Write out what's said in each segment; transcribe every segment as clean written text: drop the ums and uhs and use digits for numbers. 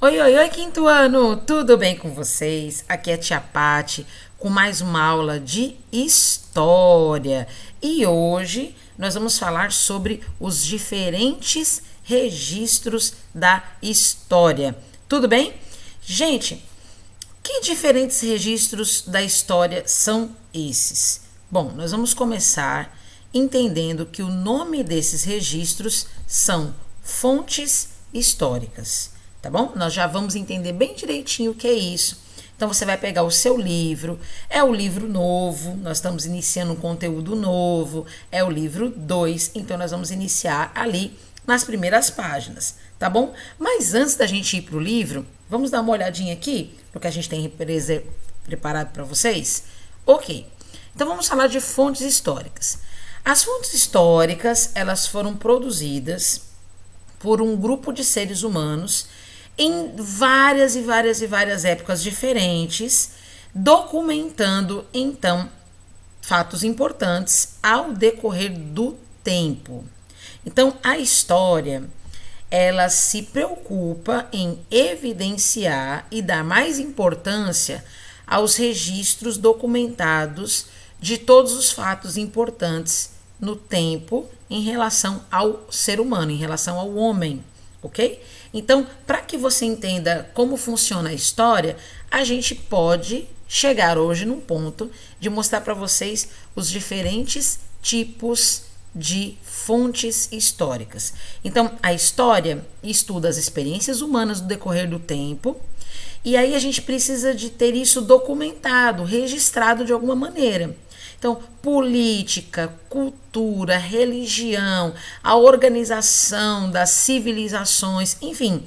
Oi, oi, oi, quinto ano! Tudo bem com vocês? Aqui é a Tia Pati com mais uma aula de história. E hoje nós vamos falar sobre os diferentes registros da história. Tudo bem? Gente, que diferentes registros da história são esses? Bom, nós vamos começar entendendo que o nome desses registros são fontes históricas, tá bom? Nós já vamos entender bem direitinho o que é isso. Então você vai pegar o seu livro, é o livro novo, nós estamos iniciando um conteúdo novo, é o livro 2, então nós vamos iniciar ali nas primeiras páginas, tá bom? Mas antes da gente ir para o livro, vamos dar uma olhadinha aqui no que a gente tem preparado para vocês? Ok, então vamos falar de fontes históricas. As fontes históricas, elas foram produzidas por um grupo de seres humanos em várias épocas diferentes, documentando então fatos importantes ao decorrer do tempo. Então, a história, ela se preocupa em evidenciar e dar mais importância aos registros documentados de todos os fatos importantes no tempo em relação ao ser humano, em relação ao homem, ok? Então, para que você entenda como funciona a história, a gente pode chegar hoje num ponto de mostrar para vocês os diferentes tipos de fontes históricas. Então, a história estuda as experiências humanas no decorrer do tempo, e aí a gente precisa de ter isso documentado, registrado de alguma maneira. Então, política, cultura, religião, a organização das civilizações, enfim,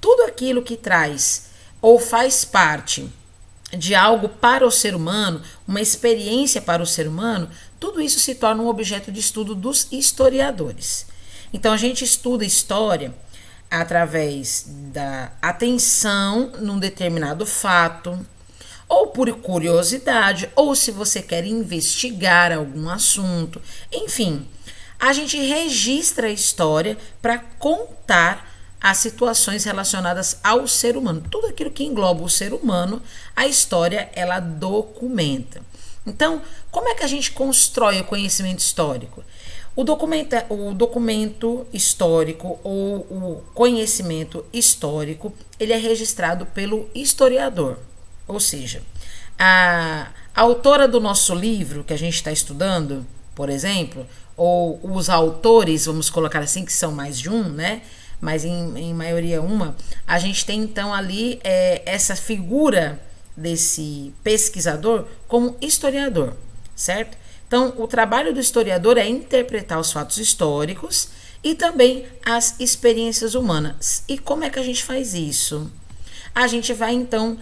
tudo aquilo que traz ou faz parte de algo para o ser humano, uma experiência para o ser humano, tudo isso se torna um objeto de estudo dos historiadores. Então, a gente estuda história através da atenção num determinado fato, ou por curiosidade, ou se você quer investigar algum assunto. Enfim, a gente registra a história para contar as situações relacionadas ao ser humano. Tudo aquilo que engloba o ser humano, a história, ela documenta. Então, como é que a gente constrói o conhecimento histórico? O documento histórico ou o conhecimento histórico, ele é registrado pelo historiador. Ou seja, a autora do nosso livro que a gente está estudando, por exemplo, ou os autores, vamos colocar assim, que são mais de um, né? Mas em maioria uma, a gente tem então ali essa figura desse pesquisador como historiador, certo? Então, o trabalho do historiador é interpretar os fatos históricos e também as experiências humanas. E como é que a gente faz isso? A gente vai então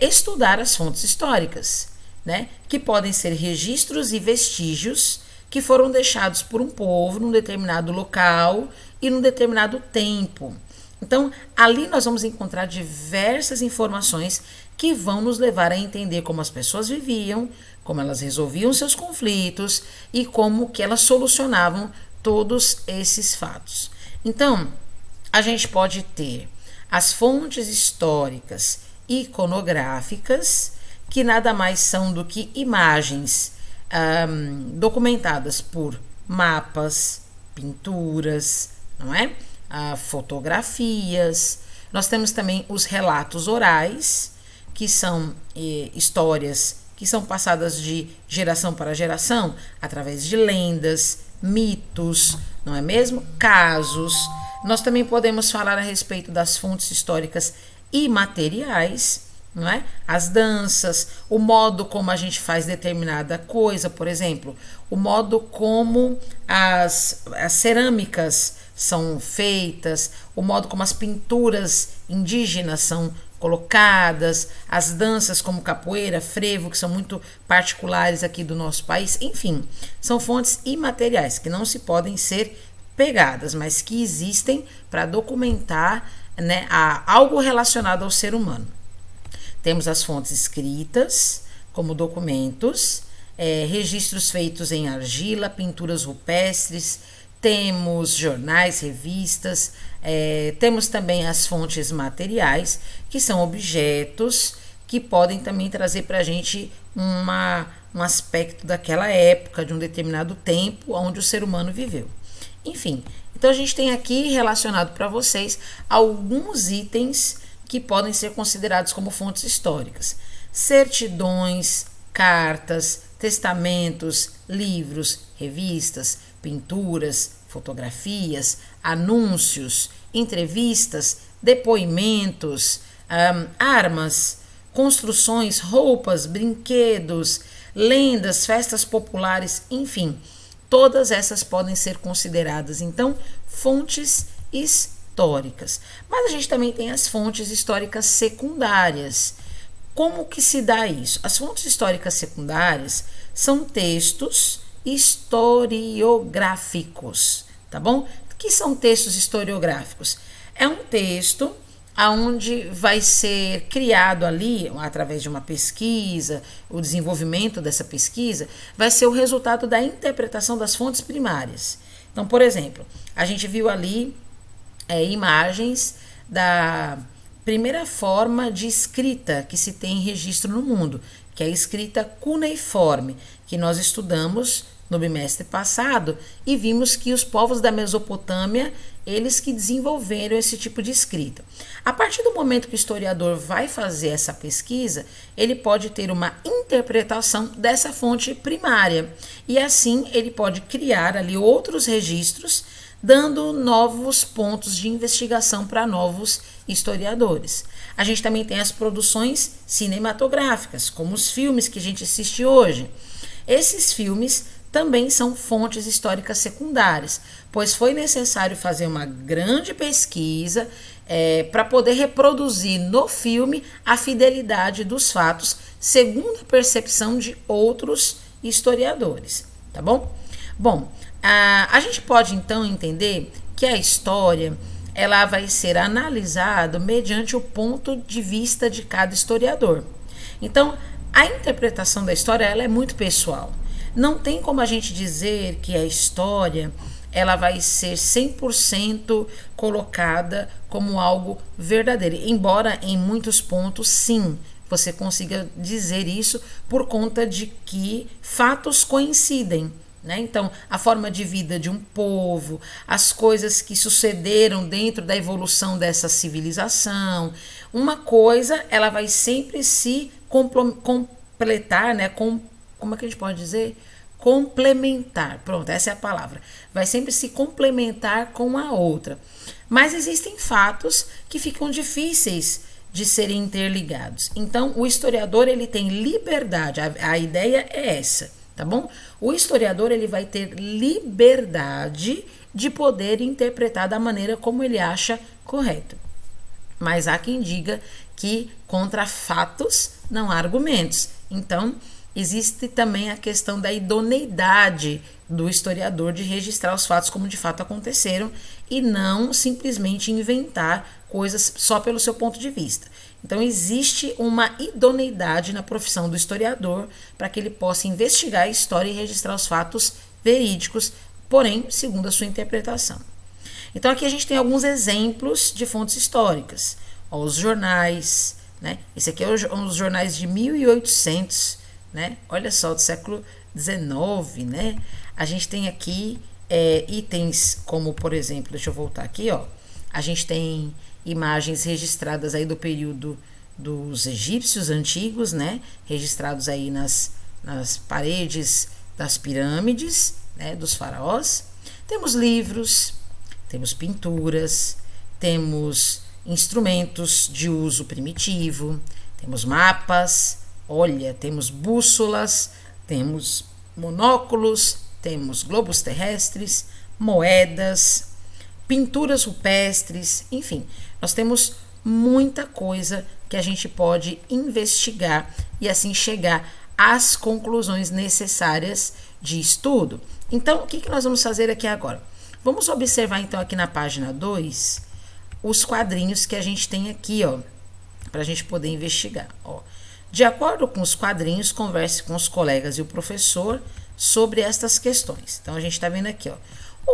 estudar as fontes históricas, né? Que podem ser registros e vestígios que foram deixados por um povo num determinado local e num determinado tempo. Então, ali nós vamos encontrar diversas informações que vão nos levar a entender como as pessoas viviam, como elas resolviam seus conflitos e como que elas solucionavam todos esses fatos. Então, a gente pode ter as fontes históricas iconográficas, que nada mais são do que imagens documentadas por mapas, pinturas, não é? Fotografias. Nós temos também os relatos orais, que são histórias que são passadas de geração para geração através de lendas, mitos, não é mesmo? Casos. Nós também podemos falar a respeito das fontes históricas imateriais, não é? As danças, o modo como a gente faz determinada coisa, por exemplo, o modo como as cerâmicas são feitas, o modo como as pinturas indígenas são colocadas, as danças como capoeira, frevo, que são muito particulares aqui do nosso país, enfim, são fontes imateriais que não se podem ser pegadas, mas que existem para documentar, né, algo relacionado ao ser humano. Temos as fontes escritas, como documentos, registros feitos em argila, pinturas rupestres, temos jornais, revistas, temos também as fontes materiais, que são objetos que podem também trazer para a gente um aspecto daquela época, de um determinado tempo onde o ser humano viveu. Enfim, então a gente tem aqui relacionado para vocês alguns itens que podem ser considerados como fontes históricas. Certidões, cartas, testamentos, livros, revistas, pinturas, fotografias, anúncios, entrevistas, depoimentos, armas, construções, roupas, brinquedos, lendas, festas populares, enfim, todas essas podem ser consideradas, então, fontes históricas. Mas a gente também tem as fontes históricas secundárias. Como que se dá isso? As fontes históricas secundárias são textos historiográficos, tá bom? O que são textos historiográficos? É um texto onde vai ser criado ali, através de uma pesquisa, o desenvolvimento dessa pesquisa, vai ser o resultado da interpretação das fontes primárias. Então, por exemplo, a gente viu ali imagens da primeira forma de escrita que se tem registro no mundo, que é a escrita cuneiforme, que nós estudamos no bimestre passado e vimos que os povos da Mesopotâmia, eles que desenvolveram esse tipo de escrita. A partir do momento que o historiador vai fazer essa pesquisa, ele pode ter uma interpretação dessa fonte primária e assim ele pode criar ali outros registros, dando novos pontos de investigação para novos historiadores. A gente também tem as produções cinematográficas, como os filmes que a gente assiste hoje. Esses filmes também são fontes históricas secundárias, pois foi necessário fazer uma grande pesquisa para poder reproduzir no filme a fidelidade dos fatos, segundo a percepção de outros historiadores, tá bom? Bom, a gente pode então entender que a história ela vai ser analisada mediante o ponto de vista de cada historiador. Então, a interpretação da história ela é muito pessoal. Não tem como a gente dizer que a história ela vai ser 100% colocada como algo verdadeiro, embora em muitos pontos sim, você consiga dizer isso por conta de que fatos coincidem, né? Então, a forma de vida de um povo, as coisas que sucederam dentro da evolução dessa civilização, uma coisa ela vai sempre se completar, né? Como é que a gente pode dizer? Complementar. Pronto, essa é a palavra. Vai sempre se complementar com a outra. Mas existem fatos que ficam difíceis de serem interligados. Então, o historiador ele tem liberdade. A ideia é essa, tá bom? O historiador ele vai ter liberdade de poder interpretar da maneira como ele acha correto. Mas há quem diga que contra fatos não há argumentos. Então, existe também a questão da idoneidade do historiador de registrar os fatos como de fato aconteceram e não simplesmente inventar coisas só pelo seu ponto de vista. Então, existe uma idoneidade na profissão do historiador para que ele possa investigar a história e registrar os fatos verídicos, porém, segundo a sua interpretação. Então, aqui a gente tem alguns exemplos de fontes históricas. Os jornais, né? Esse aqui é um dos jornais de 1800, né? Olha só, do século XIX, né? A gente tem aqui itens como, por exemplo, deixa eu voltar aqui, ó. A gente tem imagens registradas aí do período dos egípcios antigos, né? Registrados aí nas paredes das pirâmides, né? Dos faraós. Temos livros, temos pinturas, temos instrumentos de uso primitivo, temos mapas, olha, temos bússolas, temos monóculos, temos globos terrestres, moedas, pinturas rupestres, enfim, nós temos muita coisa que a gente pode investigar e assim chegar às conclusões necessárias de estudo. Então, o que nós vamos fazer aqui agora? Vamos observar então aqui na página 2 os quadrinhos que a gente tem aqui, ó, para a gente poder investigar, ó. De acordo com os quadrinhos, converse com os colegas e o professor sobre estas questões. Então, a gente está vendo aqui, ó.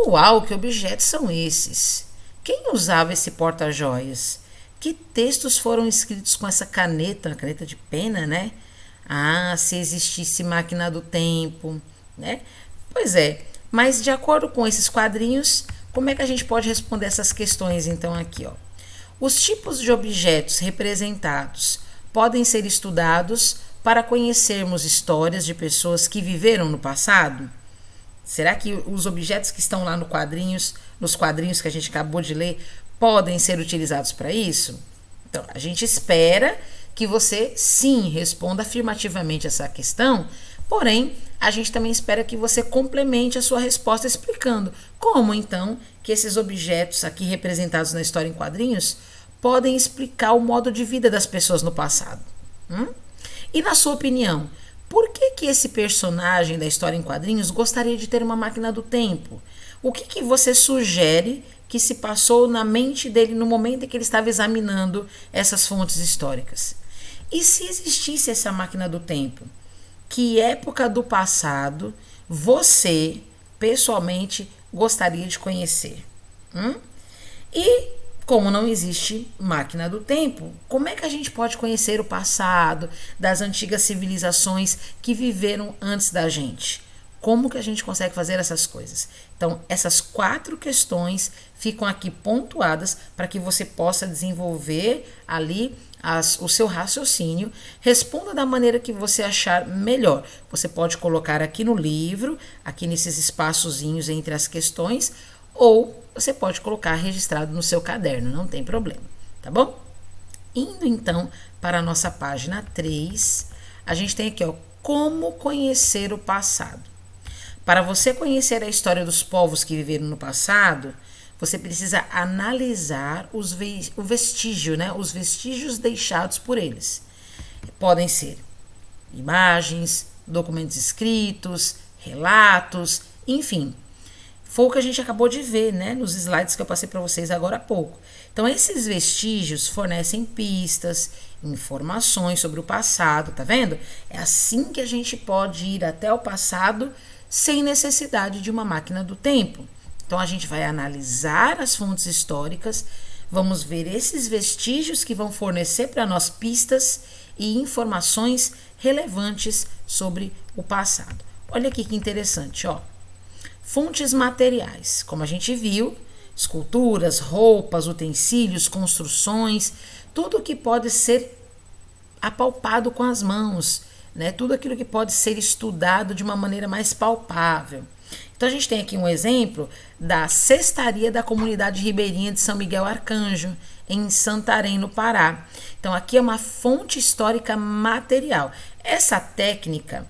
Uau, que objetos são esses? Quem usava esse porta-joias? Que textos foram escritos com essa caneta, caneta de pena, né? Ah, se existisse máquina do tempo, né? Pois é, mas de acordo com esses quadrinhos, como é que a gente pode responder essas questões então aqui, ó? Os tipos de objetos representados podem ser estudados para conhecermos histórias de pessoas que viveram no passado? Será que os objetos que estão lá nos quadrinhos que a gente acabou de ler, podem ser utilizados para isso? Então, a gente espera que você, sim, responda afirmativamente essa questão, porém, a gente também espera que você complemente a sua resposta explicando como, então, que esses objetos aqui representados na história em quadrinhos podem explicar o modo de vida das pessoas no passado. E na sua opinião, por que esse personagem da história em quadrinhos gostaria de ter uma máquina do tempo? O que você sugere que se passou na mente dele no momento em que ele estava examinando essas fontes históricas? E se existisse essa máquina do tempo, que época do passado você, pessoalmente, gostaria de conhecer? E como não existe máquina do tempo, como é que a gente pode conhecer o passado das antigas civilizações que viveram antes da gente? Como que a gente consegue fazer essas coisas? Então, essas 4 questões ficam aqui pontuadas para que você possa desenvolver ali o seu raciocínio. Responda da maneira que você achar melhor. Você pode colocar aqui no livro, aqui nesses espaçozinhos entre as questões, ou você pode colocar registrado no seu caderno, não tem problema, tá bom? Indo então para a nossa página 3, a gente tem aqui, ó, como conhecer o passado. Para você conhecer a história dos povos que viveram no passado, você precisa analisar o vestígio, né? Os vestígios deixados por eles. Podem ser imagens, documentos escritos, relatos, enfim. Foi o que a gente acabou de ver, né, nos slides que eu passei para vocês agora há pouco. Então, esses vestígios fornecem pistas, informações sobre o passado, tá vendo? É assim que a gente pode ir até o passado sem necessidade de uma máquina do tempo. Então, a gente vai analisar as fontes históricas, vamos ver esses vestígios que vão fornecer para nós pistas e informações relevantes sobre o passado. Olha aqui que interessante, ó. Fontes materiais, como a gente viu, esculturas, roupas, utensílios, construções, tudo que pode ser apalpado com as mãos, né? Tudo aquilo que pode ser estudado de uma maneira mais palpável. Então a gente tem aqui um exemplo da cestaria da comunidade ribeirinha de São Miguel Arcanjo, em Santarém, no Pará. Então aqui é uma fonte histórica material. Essa técnica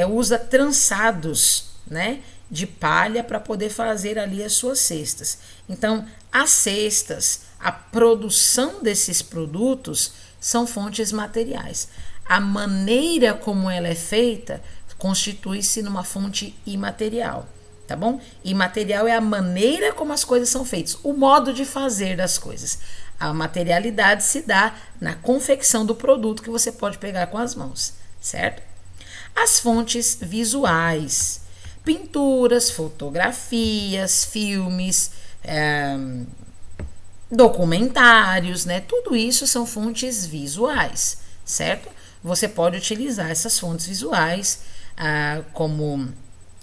usa trançados, né, de palha para poder fazer ali as suas cestas. Então, as cestas, a produção desses produtos são fontes materiais. A maneira como ela é feita constitui-se numa fonte imaterial, tá bom? Imaterial é a maneira como as coisas são feitas, o modo de fazer das coisas. A materialidade se dá na confecção do produto que você pode pegar com as mãos, certo? As fontes visuais, pinturas, fotografias, filmes, documentários, né? Tudo isso são fontes visuais, certo? Você pode utilizar essas fontes visuais como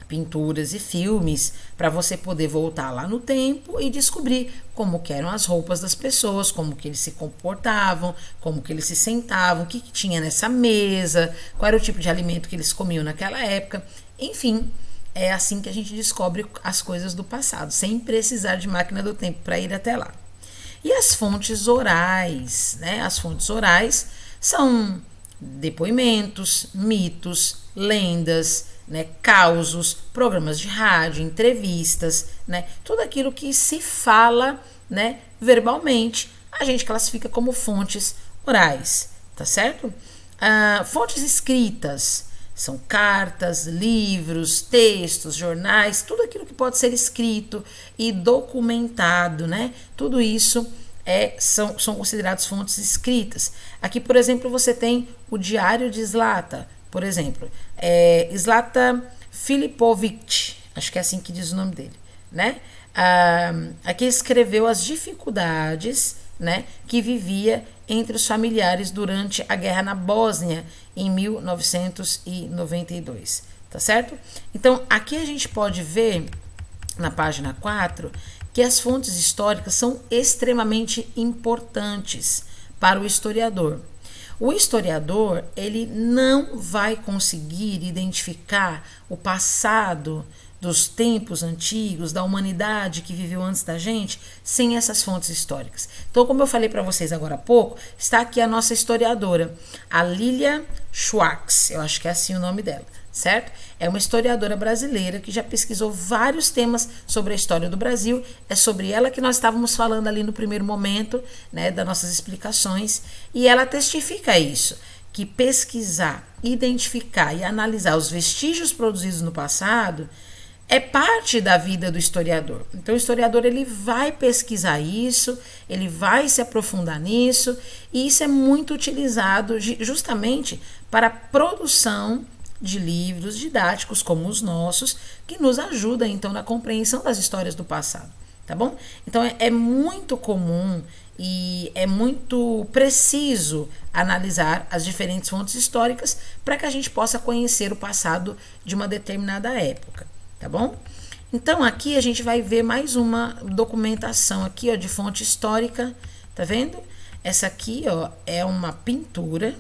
pinturas e filmes para você poder voltar lá no tempo e descobrir como que eram as roupas das pessoas, como que eles se comportavam, como que eles se sentavam, o que tinha nessa mesa, qual era o tipo de alimento que eles comiam naquela época, enfim. É assim que a gente descobre as coisas do passado, sem precisar de máquina do tempo para ir até lá. E as fontes orais, né? As fontes orais são depoimentos, mitos, lendas, né? Causos, programas de rádio, entrevistas, né? Tudo aquilo que se fala, né, verbalmente, a gente classifica como fontes orais, tá certo? Fontes escritas são cartas, livros, textos, jornais, tudo aquilo que pode ser escrito e documentado, né? Tudo isso são considerados fontes escritas. Aqui, por exemplo, você tem o Diário de Zlata, por exemplo. Zlata Filipovich, acho que é assim que diz o nome dele, né? Aqui escreveu as dificuldades, né, que vivia entre os familiares durante a guerra na Bósnia em 1992, tá certo? Então, aqui a gente pode ver na página 4 que as fontes históricas são extremamente importantes para o historiador. O historiador, ele não vai conseguir identificar o passado dos tempos antigos, da humanidade que viveu antes da gente, sem essas fontes históricas. Então, como eu falei para vocês agora há pouco, está aqui a nossa historiadora, a Lilia Schwartz, eu acho que é assim o nome dela, certo? É uma historiadora brasileira que já pesquisou vários temas sobre a história do Brasil. É sobre ela que nós estávamos falando ali no primeiro momento, né, das nossas explicações, e ela testifica isso, que pesquisar, identificar e analisar os vestígios produzidos no passado é parte da vida do historiador. Então, o historiador, ele vai pesquisar isso, ele vai se aprofundar nisso, e isso é muito utilizado justamente para a produção de livros didáticos como os nossos, que nos ajudam, então, na compreensão das histórias do passado, tá bom? Então, é muito comum e é muito preciso analisar as diferentes fontes históricas para que a gente possa conhecer o passado de uma determinada época. Tá bom? Então, aqui a gente vai ver mais uma documentação aqui, ó, de fonte histórica, tá vendo? Essa aqui, ó, é uma pintura,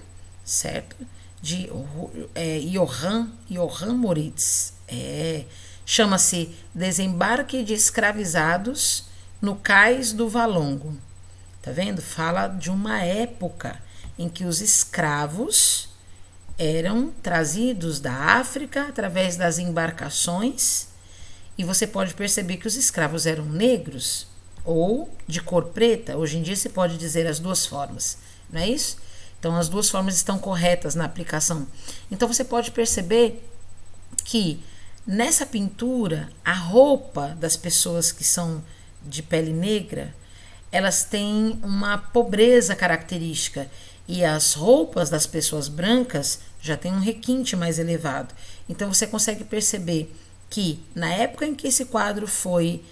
certo? De Johann Moritz. Chama-se Desembarque de Escravizados no Cais do Valongo. Tá vendo? Fala de uma época em que os escravos eram trazidos da África através das embarcações, e você pode perceber que os escravos eram negros ou de cor preta. Hoje em dia se pode dizer as duas formas, não é isso? Então, as duas formas estão corretas na aplicação. Então, você pode perceber que nessa pintura, a roupa das pessoas que são de pele negra, elas têm uma pobreza característica, e as roupas das pessoas brancas já têm um requinte mais elevado. Então, você consegue perceber que na época em que esse quadro foi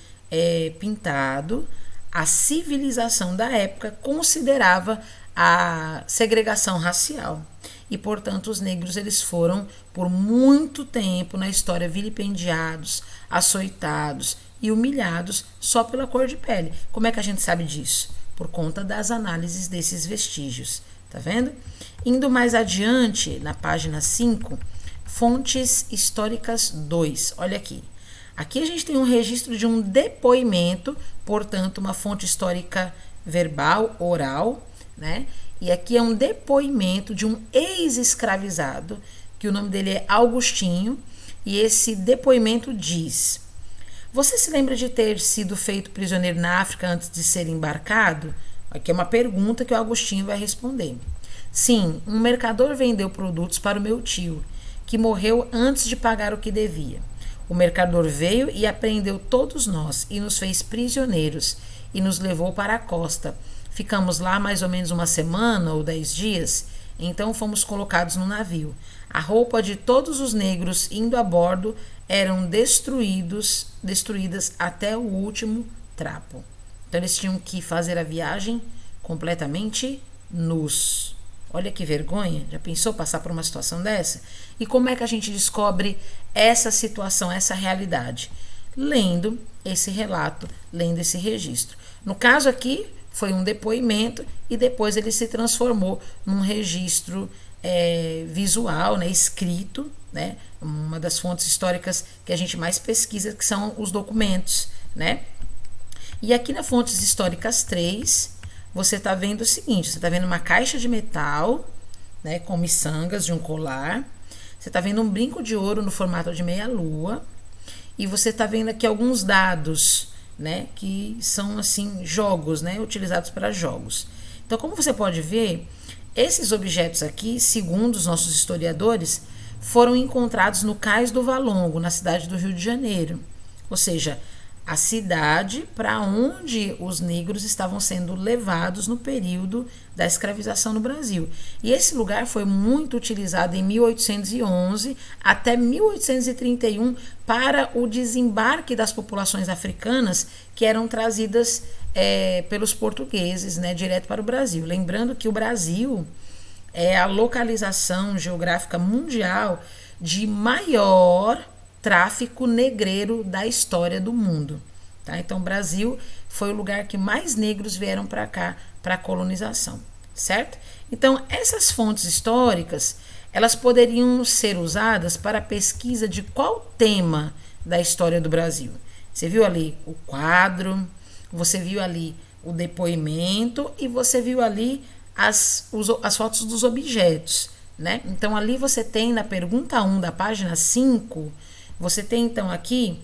pintado, a civilização da época considerava a segregação racial, e portanto os negros, eles foram por muito tempo na história vilipendiados, açoitados e humilhados só pela cor de pele. Como é que a gente sabe disso? Por conta das análises desses vestígios, tá vendo? Indo mais adiante, na página 5, fontes históricas 2, olha aqui. Aqui a gente tem um registro de um depoimento, portanto, uma fonte histórica verbal, oral, né? E aqui é um depoimento de um ex-escravizado, que o nome dele é Augustinho, e esse depoimento diz: você se lembra de ter sido feito prisioneiro na África antes de ser embarcado? Aqui é uma pergunta que o Augustinho vai responder. Sim, um mercador vendeu produtos para o meu tio, que morreu antes de pagar o que devia. O mercador veio e apreendeu todos nós e nos fez prisioneiros e nos levou para a costa. Ficamos lá mais ou menos uma semana ou 10 dias, então fomos colocados no navio. A roupa de todos os negros indo a bordo eram destruídas até o último trapo. Então eles tinham que fazer a viagem completamente nus. Olha que vergonha, já pensou passar por uma situação dessa? E como é que a gente descobre essa situação, essa realidade? Lendo esse relato, lendo esse registro. No caso aqui, foi um depoimento e depois ele se transformou num registro visual, né, escrito, né, uma das fontes históricas que a gente mais pesquisa, que são os documentos, né? E aqui na Fontes Históricas 3, você está vendo o seguinte: você está vendo uma caixa de metal, né, com miçangas de um colar, você está vendo um brinco de ouro no formato de meia-lua, e você está vendo aqui alguns dados, né, que são assim jogos, né, utilizados para jogos. Então, como você pode ver, esses objetos aqui, segundo os nossos historiadores, foram encontrados no Cais do Valongo, na cidade do Rio de Janeiro. Ou seja, a cidade para onde os negros estavam sendo levados no período da escravização no Brasil. E esse lugar foi muito utilizado em 1811 até 1831 para o desembarque das populações africanas que eram trazidas pelos portugueses, né, direto para o Brasil. Lembrando que o Brasil é a localização geográfica mundial de maior tráfico negreiro da história do mundo. Tá? Então, o Brasil foi o lugar que mais negros vieram para cá, para a colonização, certo? Então, essas fontes históricas, elas poderiam ser usadas para a pesquisa de qual tema da história do Brasil. Você viu ali o quadro, você viu ali o depoimento e você viu ali as fotos dos objetos, né? Então, ali você tem na pergunta 1 da página 5, você tem então aqui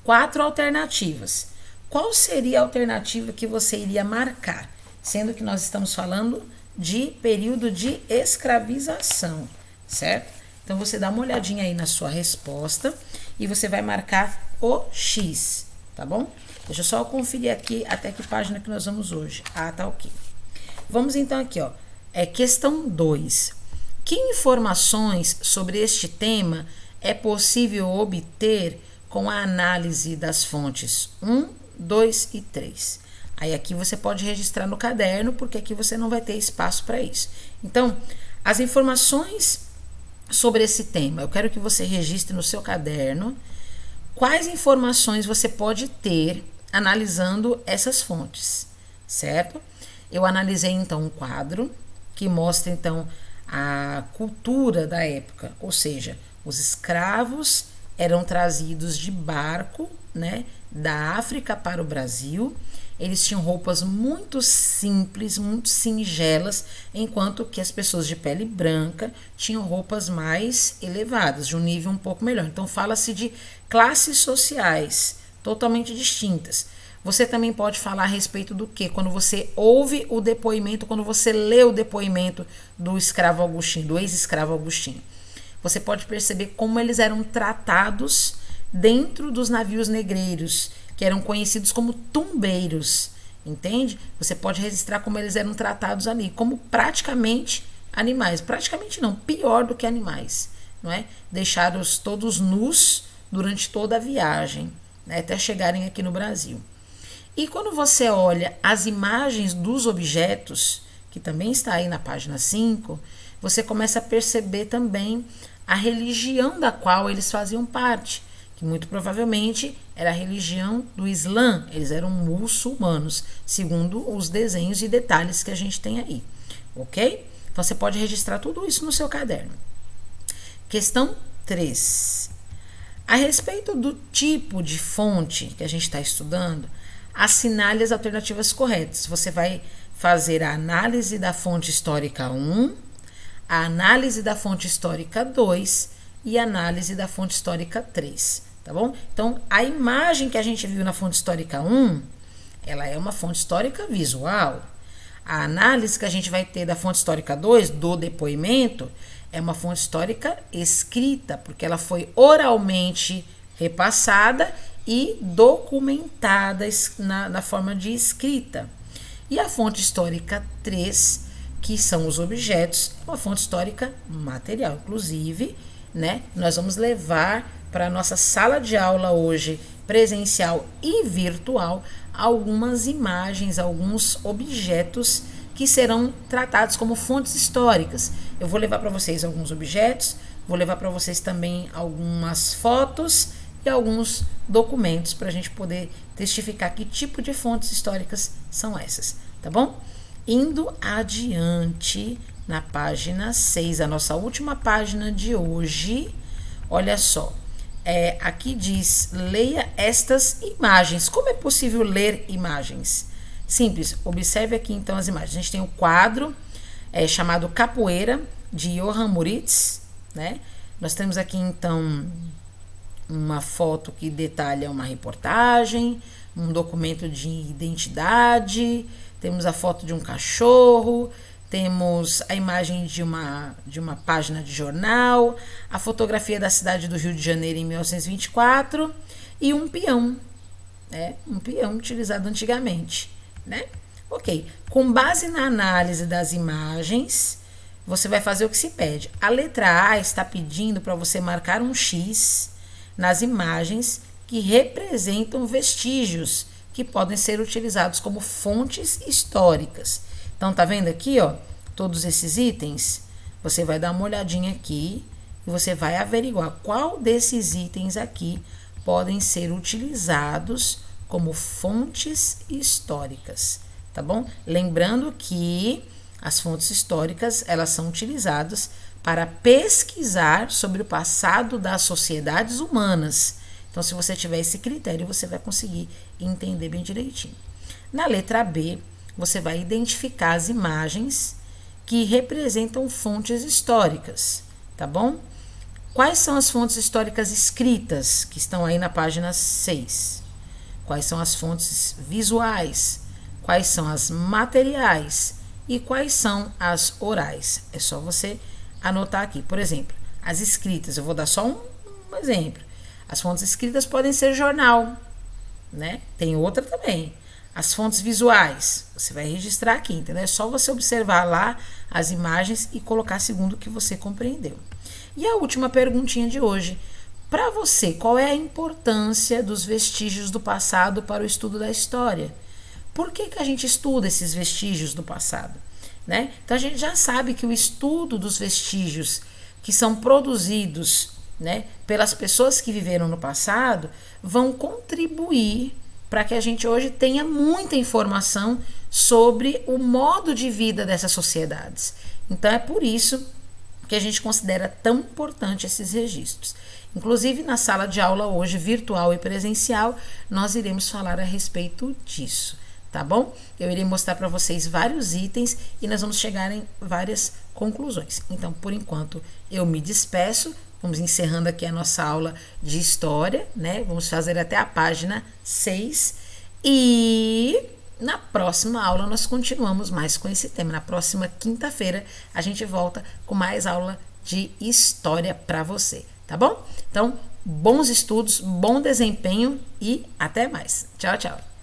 4 alternativas. Qual seria a alternativa que você iria marcar? Sendo que nós estamos falando de período de escravização, certo? Então, você dá uma olhadinha aí na sua resposta e você vai marcar o X, tá bom? Deixa eu só conferir aqui até que página que nós vamos hoje. Ah, tá ok. Vamos então aqui, ó. Questão 2. Que informações sobre este tema é possível obter com a análise das fontes 1, 2 e 3. Aí aqui você pode registrar no caderno, porque aqui você não vai ter espaço para isso. Então, as informações sobre esse tema, eu quero que você registre no seu caderno quais informações você pode ter analisando essas fontes, certo? Eu analisei então um quadro que mostra então a cultura da época, ou seja, os escravos eram trazidos de barco, né, da África para o Brasil. Eles tinham roupas muito simples, muito singelas, enquanto que as pessoas de pele branca tinham roupas mais elevadas, de um nível um pouco melhor. Então, fala-se de classes sociais totalmente distintas. Você também pode falar a respeito do que? Quando você ouve o depoimento, quando você lê o depoimento do escravo Agostinho, do ex-escravo Agostinho. Você pode perceber como eles eram tratados dentro dos navios negreiros, que eram conhecidos como tumbeiros, entende? Você pode registrar como eles eram tratados ali, como praticamente animais. Praticamente não, pior do que animais, não é? Deixados todos nus durante toda a viagem, né, até chegarem aqui no Brasil. E quando você olha as imagens dos objetos, que também está aí na página 5, você começa a perceber também a religião da qual eles faziam parte, que muito provavelmente era a religião do Islã. Eles eram muçulmanos, segundo os desenhos e detalhes que a gente tem aí, ok? Então você pode registrar tudo isso no seu caderno. Questão 3. A respeito do tipo de fonte que a gente está estudando, assinale as alternativas corretas. Você vai fazer a análise da fonte histórica 1, a análise da fonte histórica 2 e a análise da fonte histórica 3, tá bom? Então, a imagem que a gente viu na fonte histórica 1, ela é uma fonte histórica visual. A análise que a gente vai ter da fonte histórica 2, do depoimento, é uma fonte histórica escrita, porque ela foi oralmente repassada e documentada na forma de escrita. E a fonte histórica 3, que são os objetos, uma fonte histórica material. Inclusive, né, nós vamos levar para a nossa sala de aula hoje, presencial e virtual, algumas imagens, alguns objetos que serão tratados como fontes históricas. Eu vou levar para vocês alguns objetos, vou levar para vocês também algumas fotos e alguns documentos para a gente poder testificar que tipo de fontes históricas são essas, tá bom? Indo adiante na página 6, a nossa última página de hoje, olha só, aqui diz, leia estas imagens. Como é possível ler imagens? Simples, observe aqui então as imagens. A gente tem um quadro chamado Capoeira, de Johann Moritz, né? Nós temos aqui então uma foto que detalha uma reportagem, um documento de identidade, temos a foto de um cachorro, temos a imagem de uma página de jornal, a fotografia da cidade do Rio de Janeiro em 1924 e um peão, É um peão utilizado antigamente, né? Ok. Com base na análise das imagens, você vai fazer o que se pede. A letra A está pedindo para você marcar um X nas imagens que representam vestígios que podem ser utilizados como fontes históricas. Então, tá vendo aqui, ó, todos esses itens? Você vai dar uma olhadinha aqui e você vai averiguar qual desses itens aqui podem ser utilizados como fontes históricas, tá bom? Lembrando que as fontes históricas, elas são utilizadas para pesquisar sobre o passado das sociedades humanas. Então, se você tiver esse critério, você vai conseguir entender bem direitinho. Na letra B, você vai identificar as imagens que representam fontes históricas, tá bom? Quais são as fontes históricas escritas, que estão aí na página 6? Quais são as fontes visuais? Quais são as materiais? E quais são as orais? É só você anotar aqui. Por exemplo, as escritas, eu vou dar só um exemplo. As fontes escritas podem ser jornal, né? Tem outra também. As fontes visuais, você vai registrar aqui, entendeu? É só você observar lá as imagens e colocar segundo o que você compreendeu. E a última perguntinha de hoje. Para você, qual é a importância dos vestígios do passado para o estudo da história? Por que a gente estuda esses vestígios do passado? Né? Então, a gente já sabe que o estudo dos vestígios que são produzidos, né, pelas pessoas que viveram no passado vão contribuir para que a gente hoje tenha muita informação sobre o modo de vida dessas sociedades. Então, é por isso que a gente considera tão importante esses registros. Inclusive, na sala de aula hoje, virtual e presencial, nós iremos falar a respeito disso, tá bom? Eu irei mostrar para vocês vários itens e nós vamos chegar em várias conclusões. Então, por enquanto, eu me despeço. Vamos encerrando aqui a nossa aula de história, né? Vamos fazer até a página 6 e na próxima aula nós continuamos mais com esse tema. Na próxima quinta-feira a gente volta com mais aula de história para você, tá bom? Então, bons estudos, bom desempenho e até mais. Tchau, tchau.